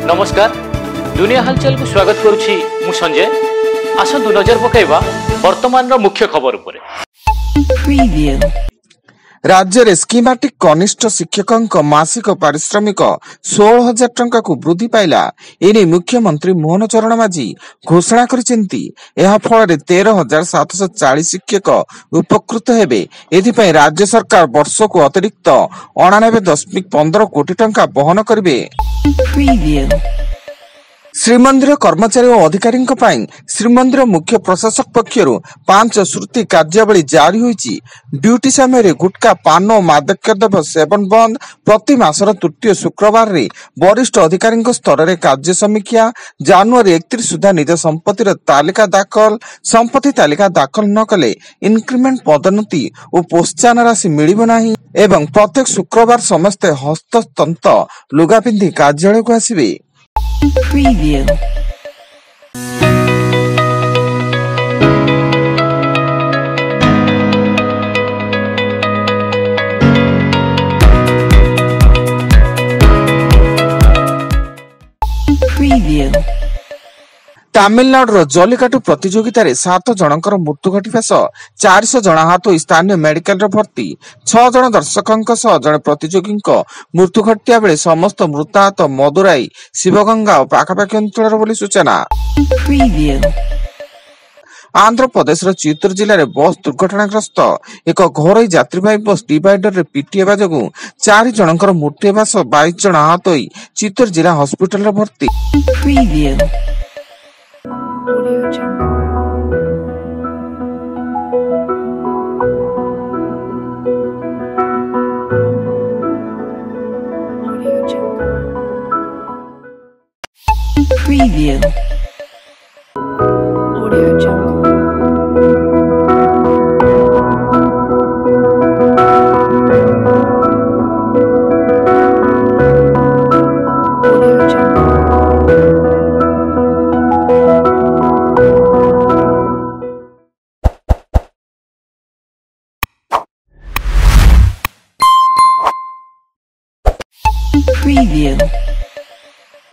नमस्कार दुनिया हालचाल को स्वागत करुछि मु संजय। आसंतु नजर पकाइबा वर्तमान रो मुख्य खबर उपरे। राज्य रे स्कीमाटिक कनिष्ठ शिक्षकों मासिक पारिश्रमिक 16,000 टंका को वृद्धि पाइला। एने मुख्यमंत्री मोहन चरण माझी घोषणा करिसेंती। एहा फल 13,740 शिक्षक उपकृत हेबे। एथिपई राज्य सरकार वर्ष को अतिरिक्त 89.15 कोटी टंका बहन करिवे। श्रीमंदिर कर्मचारी और अधिकारी श्रीमंदिर मुख्य प्रशासक पक्षर 5 श्रुति कार्यावली जारी होईची। ड्यूटी समय गुटखा पान और मादक द्रव्य सेवन बंद। प्रति मासर तृतीय शुक्रवार रे वरिष्ठ अधिकारी स्तर में कार्य समीक्षा। जनवरी 31 सुधा निज संपत्तिर तालिका दाखल। संपत्ति तालिका दाखल न कले इनक्रिमेंट पदोन्नति और प्रोत्साहन राशि मिलिब नाही। एवं प्रत्येक शुक्रवार समस्ते हस्ततंत लुगा पिंधि कार्यालय को आसिबे। Preview. तामिलनाडु जल्लिकाटु प्रतियोगिता 7 जनकर मृत्यु घटिबा सह 400 जन आहत स्थानीय मेडिकल भर्ती। 6 जन दर्शकों सह जन प्रतियोगी मृत्यु घटिया बेले समस्त मृताहत मदुराई शिवगंगा और पाखापाखि अंचल बोली सूचना। आंध्र प्रदेश चित्तूर जिले में बस दुर्घटनाग्रस्त एक घर यात्रीवाही बस डिवाइडर रे पिटी हेबा जोगु 4 जनकर मृत्यु हेबा सह 22 जन आहत होई चित्तूर जिला हॉस्पिटल भर्ती। Preview. Audio Jungle. Audio Jungle. Preview.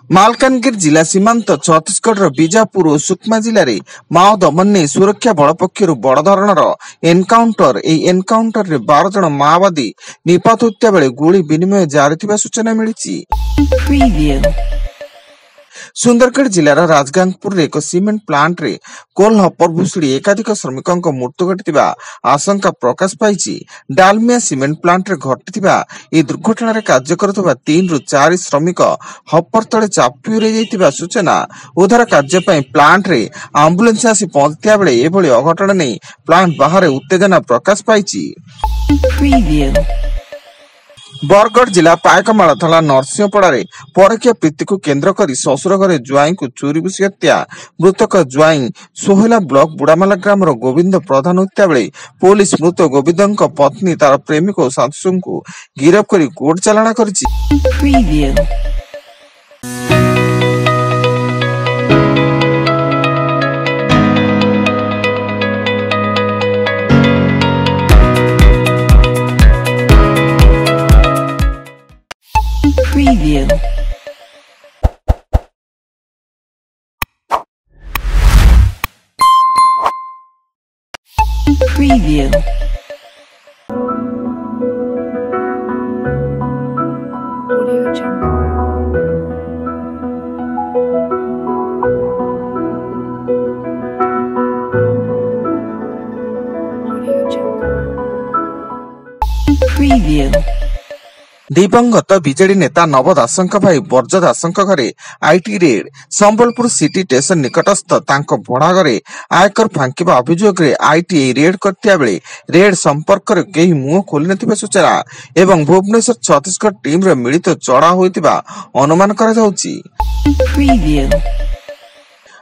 Malkangiri जिला सीमांत छत्तीसगढ़ बीजापुर और सुकमा जिले में माओ दमन ने सुरक्षा बल पक्षर बड़ धरणर एनकाउंटर। एनकाउंटर रे 12 जन माओवादी निपात होता बेले गुली विनिमय जारी थिबा सूचना मिली। सुंदरगढ़ जिलार राजगांगपुर एक सीमेंट प्लांट रे कोल हपर भुसुड़ी एकाधिक श्रमिकों मृत्यु घटिथिबा आशंका प्रकाश पाइछि। डालमिया सीमेंट प्लांट रे घटिथिबा ए दुर्घटना रे कार्य करथबा 3 रु 4 श्रमिक हपर तळे चापी रे जाइथिबा सूचना। उद्धार कार्य पई प्लांट रे एम्बुलेंस आसी पहुंचतिया बेले एभली अघटन नै प्लांट बाहर उत्तेजना प्रकाश पाइछि। बरगढ़ जिला पायकमाल थाना नरसिंहपड़ा परकिया प्रीति को केन्द्र कर शशुर घरे ज्वाई को चोरी घुसी हत्या। मृतक ज्वाई सोहेला ब्लॉक बुड़ामाला ग्राम गोविंद प्रधान होता बेले पुलिस मृत गोविंद पत्नी तार प्रेमिक और शाशु को गिरफ्त कर कोर्ट चालाण कर। Preview. Preview. Audio Jungle. Audio Jungle. Preview. दिवंगत बीजेडी नेता नव दासंक भाई बर्ज दासंक घरे IT raid. Sambalpur city station निकटस्थ तांको भड़ा घरे आयकर फांकिबा अभियोग रे आईटी रेड करतिया बेले रेड संपर्क रे केही मुंह खोली नथिबा सूचना एवं भुवनेश्वर छत्तीसगढ़ टीम रे मिलित चढ़ा होइतिबा अनुमान करा जाउची।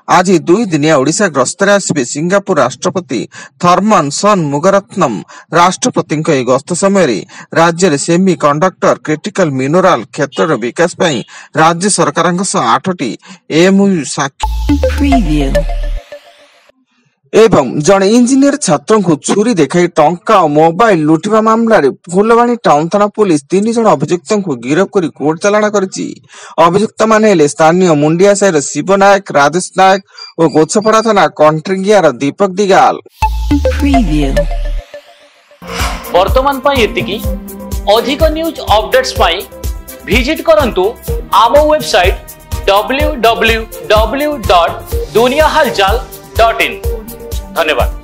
आज 2 दिनिया ओडिशा गस्त आसबे सिंगापुर राष्ट्रपति थर्मन सन मुगरत्नम। राष्ट्रपति गस्त समय राज्य सेमी कंडक्टर क्रिटिकल मिनराल क्षेत्र विकास पई राज्य सरकार 8टी एमओयू एवं जड़े इंजीनियर छात्रों को छुरी देखाई टंका और मोबाइल लुटिबा मामलें फुलवाणी टाउन थाना पुलिस 3 जन अभियुक्तों को गिरफ्त कर कोर्ट चालाण करिछि। अभियुक्त माने स्थानीय मुंडिया साहिर शिव नायक, राजेश नायक और गोछपड़ा थाना कंट्रिंगियार दीपक दिगाल। वर्तमान पाई एतिकी अधिक न्यूज अपडेट्स पाई विजिट करंतु आम वेबसाइट www.duniahalchal.in। धन्यवाद।